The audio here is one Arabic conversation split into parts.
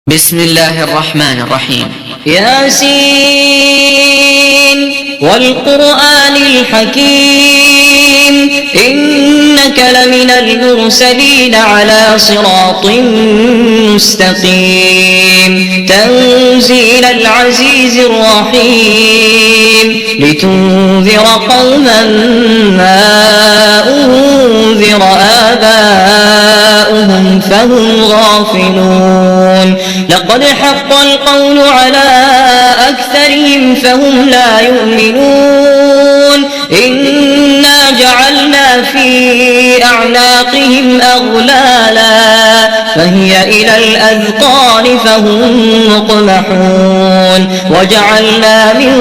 بسم الله الرحمن الرحيم. ياسين والقرآن الحكيم إنك لمن المرسلين على صراط مستقيم تنزيل العزيز الرحيم لتنذر قوما ما أنذر آباؤهم فهم غافلون لقد حق القول على أكثرهم فهم لا يؤمنون إنا جعلنا في أعناقهم أغلالا فهي إلى الأذقان فهم مقمحون وجعلنا من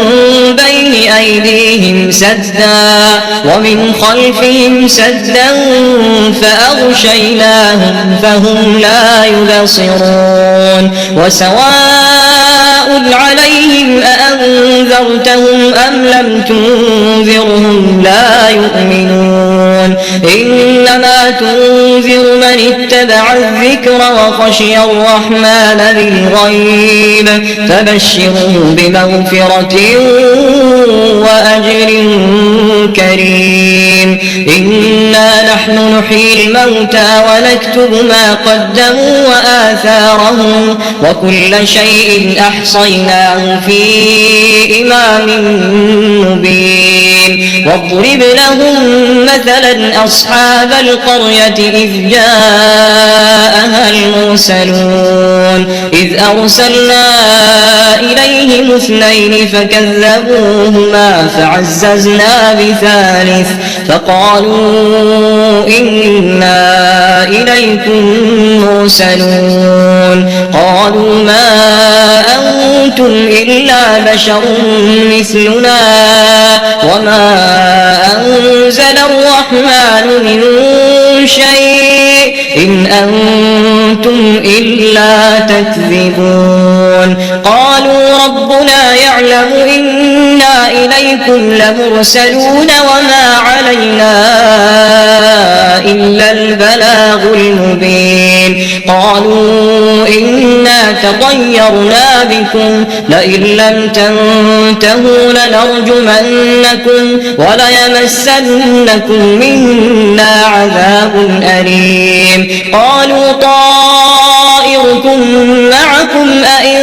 بين أيديهم سدا ومن خلفهم سدا فأغشيناهم فهم لا يبصرون وسواء عليهم أأنذرتهم أم لم تنذرهم لا يؤمنون إنما تنذر من اتبع الذكر وخشي الرحمن بالغيب فبشره بمغفرة وأجر كريم إنا نحن نحيي الموتى ونكتب ما قدموا وآثارهم وكل شيء أحصيناه في إمام مبين واضرب لهم مثلا أصحاب القرية إذ جاءها المرسلون إذ أرسلنا إليهم اثنين فكذبوهما فعززنا بثالث فقالوا إنا إليكم مرسلون قالوا ما أنتم إلا بشر مثلنا وما أنزل الرحمن من شيء إن أنتم إلا تكذبون قالوا ربنا يعلم إنا إليكم لمرسلون وما علينا إلا البلاغ المبين قالوا إنا تطيرنا بكم لئن لم تنتهوا لنرجمنكم وليمسنكم منا عذاب أليم قالوا طائركم معكم أئن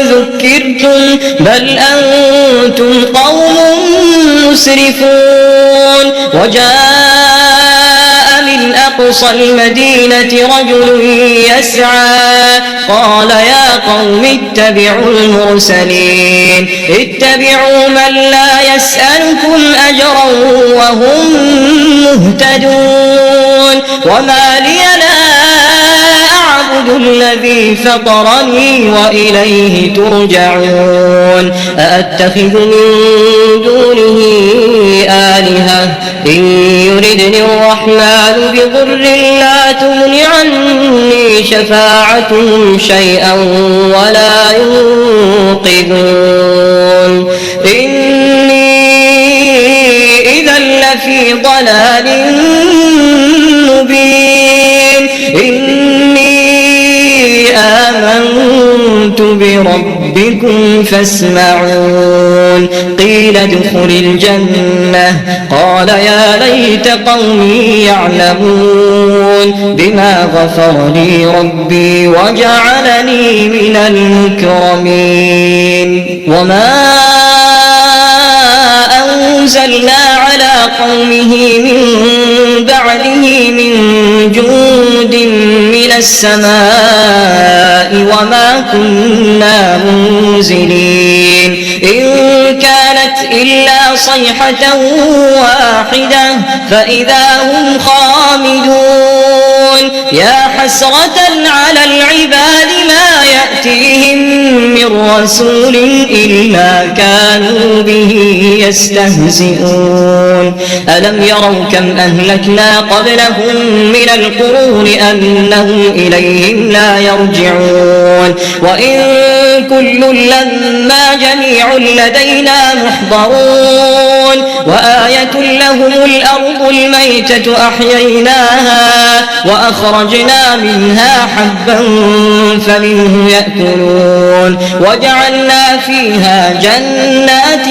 ذكرتم بل أنتم قوم مسرفون وجاء من أقصى المدينة رجل يسعى قال يا قوم اتبعوا المرسلين اتبعوا من لا يسألكم أجرا وهم مهتدون وما لي لا أعبد الذي فطرني وإليه ترجعون أأتخذ من دونه آلهة إن يردني الرحمن بضر لا تغن عني شفاعتهم شيئا ولا ينقذون إني إذا لفي ضلال مبين إني آمنت بربكم فاسمعون قيل ادخل الجنة قال يا ليت قومي يعلمون بما غفر لي ربي وجعلني من المكرمين وما أنزلنا على قومه من بعده من جند من السماء وما كنا منزلين إن كانت إلا صيحة واحدة فإذا هم خامدون يا حسرة على العباد ما يأتيهم من رسول إلا كانوا به يستهزئون ألم يروا كم أهلكنا قبلهم من القرون أنهم إليهم لا يرجعون وإن كل لما جميع لدينا محضرون وآية لهم الأرض الميتة أحييناها وأخرجنا منها حبا فمنه يأكلون وجعلنا فيها جنات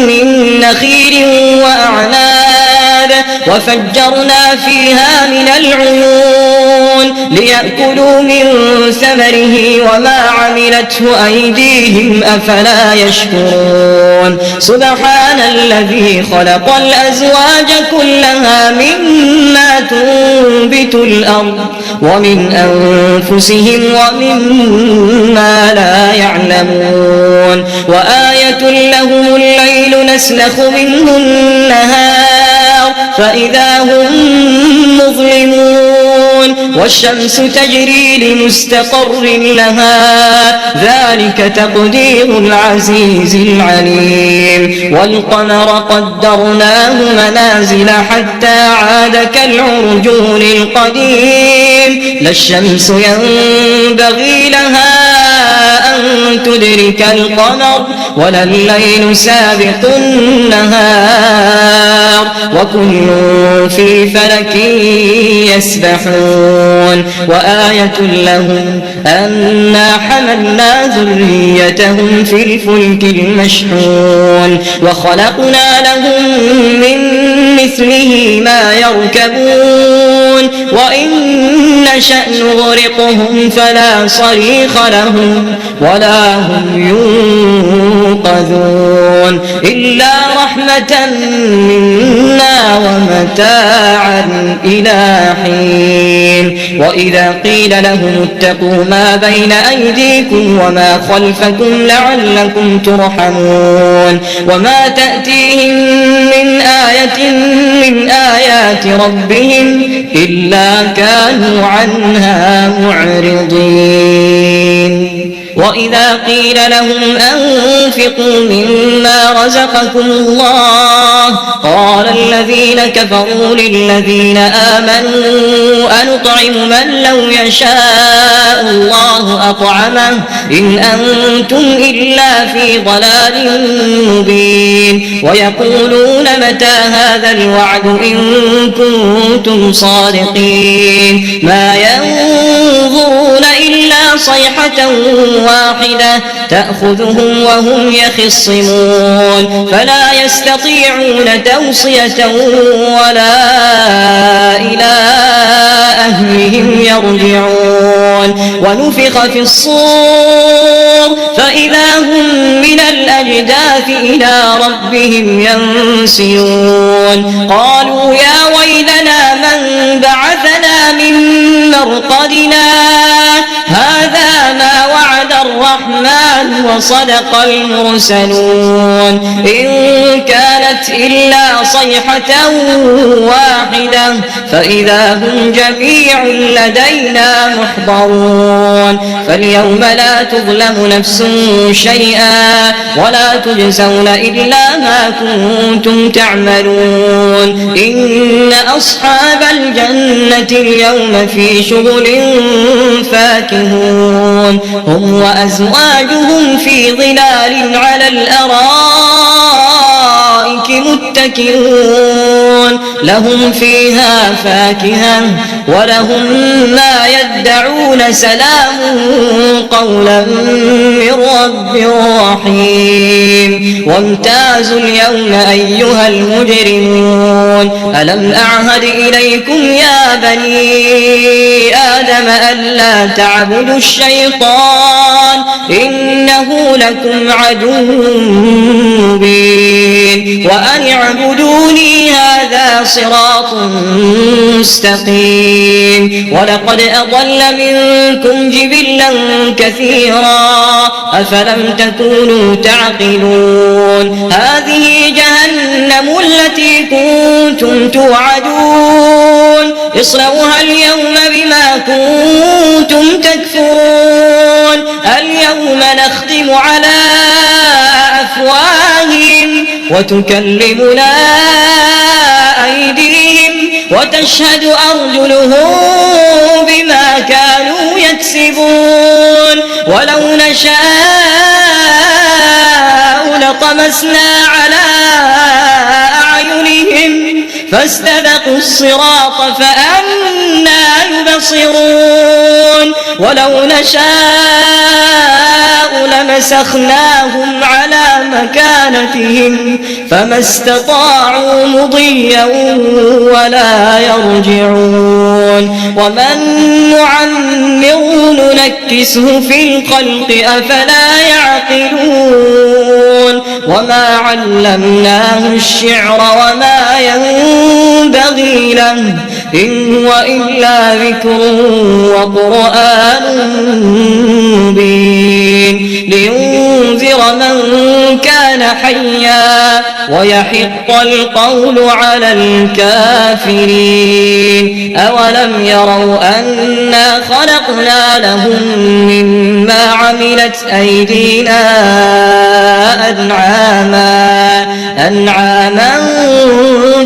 من نخيل وأعناب وفجرنا فيها من العيون ليأكلوا من ثمره وما عملته أيديهم أفلا يشكرون سبحان الذي خلق الأزواج كلها مما تنبت الأرض ومن أنفسهم ومما لا يعلمون وآية لهم الليل نسلخ منه النهار فإذا هم مظلمون والشمس تجري لمستقر لها ذلك تقدير العزيز العليم والقمر قدرناه منازل حتى عاد كالعرجون القديم لا الشمس ينبغي لها أن تدرك القمر ولا الليل سابق النهار وكل في فلك يسبحون وآية لهم أنا حملنا ذريتهم في الفلك المشحون وخلقنا لهم من مثله ما يركبون وإن نشأ نغرقهم فلا صريخ لهم ولا هم ينقذون إلا رحمة منا ومتاعا إلى حين وإذا قيل لهم اتقوا ما بين أيديكم وما خلفكم لعلكم ترحمون وما تأتيهم من آية من آيات ربهم إلا كانوا عنها معرضين وإذا قيل لهم أنفقوا مما رزقكم الله قال الذين كفروا للذين آمنوا أنطعم من لو يشاء الله أطعمه إن أنتم إلا في ضلال مبين ويقولون متى هذا الوعد إن كنتم صادقين ما ينظرون إلا صيحة واحدة تأخذهم وهم يخصمون فلا يستطيعون توصية ولا إلى أهلهم يرجعون ونفخ في الصور فإذا هم من الأجداث إلى ربهم ينسلون قالوا يا ويلنا من بعثنا من مرقدنا هذا ما وعد الرحمن وصدق المرسلون إن كانت إلا صيحة واحدة فإذا هم جميع لدينا محضرون فاليوم لا تظلم نفس شيئا ولا تجزون إلا ما كنتم تعملون إن أصحاب الجنة اليوم في شغل فاكهون هم وأزواجهم في ظلال على الأرائك متكئون لهم فيها فاكهة ولهم ما يدعون سلام قولا من رب رحيم وامتازوا اليوم أيها المجرمون ألم أعهد إليكم يا بني آدم ألا تعبدوا الشيطان إنه لكم عدو مبين وأن اعبدوني هذا صراط مستقيم ولقد أضل منكم جبلا كثيرا أفلم تكونوا تعقلون هذه جهنم التي كنتم توعدون اصلوها اليوم بما كنتم تكفرون اليوم نختم على أفواههم وتكلمنا أيديهم وتشهد أرجلهم بما كانوا يكسبون ولو نشاء فطمسنا على أعينهم فاستبقوا الصراط فأنى يبصرون ولو نشاء لمسخناهم على مكانتهم فما استطاعوا مضيا ولا يرجعون ومن نعمره ننكسه في الخلق أفلا يعقلون وما علمناه الشعر وما ينبغي له إن هو إلا ذكر وقرآن مبين لينذر من كان حيا ويحق القول على الكافرين أولم يروا أنا خلقنا لهم مما عملت أيدينا أنعاما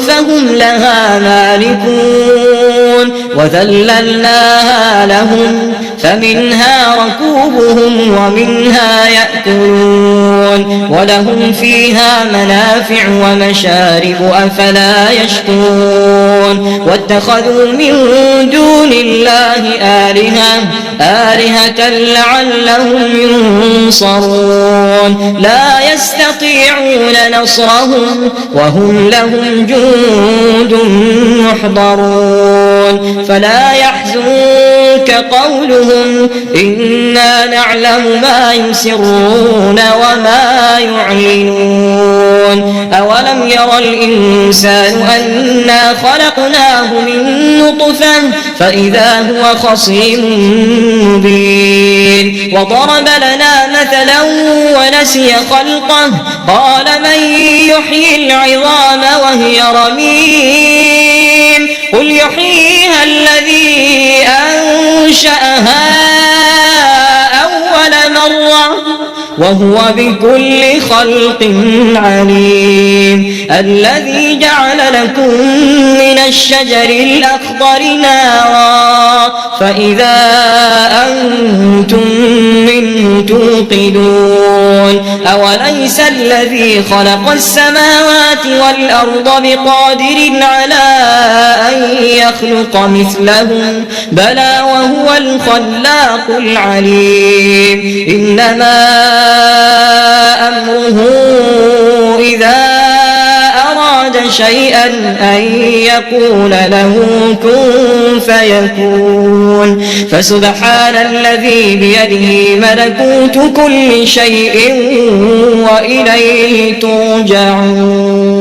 فهم لها مالكون وذللناها لهم فمنها ركوبهم ومنها يأكلون ولهم فيها منافع ومشارب أفلا يشكرون واتخذوا من دون الله آلهة لعلهم ينصرون لا يستطيعون نصرهم وهم لهم جند محضرون فلا يحزنك قولهم إنا نعلم ما يسرون وما يعلنون أولم ير الإنسان أنا خلقناه من نطفة فإذا هو خصيم مبين وضرب لنا مثلا ونسي خلقه قال من يحيي العظام وهي رميم قل يحييها الذي أنشأها أول مرة وهو بكل خلق عليم الذي جعل لكم من الشجر الأخضر نارا فإذا أنتم منه توقدون أوليس الذي خلق السماوات والأرض بقادر على أن يخلق مثلهم بلى وهو الخلاق العليم إنما أمره إذا أراد شيئا أن يقول له كن فيكون فسبحان الذي بيده ملكوت كل شيء وإليه ترجعون.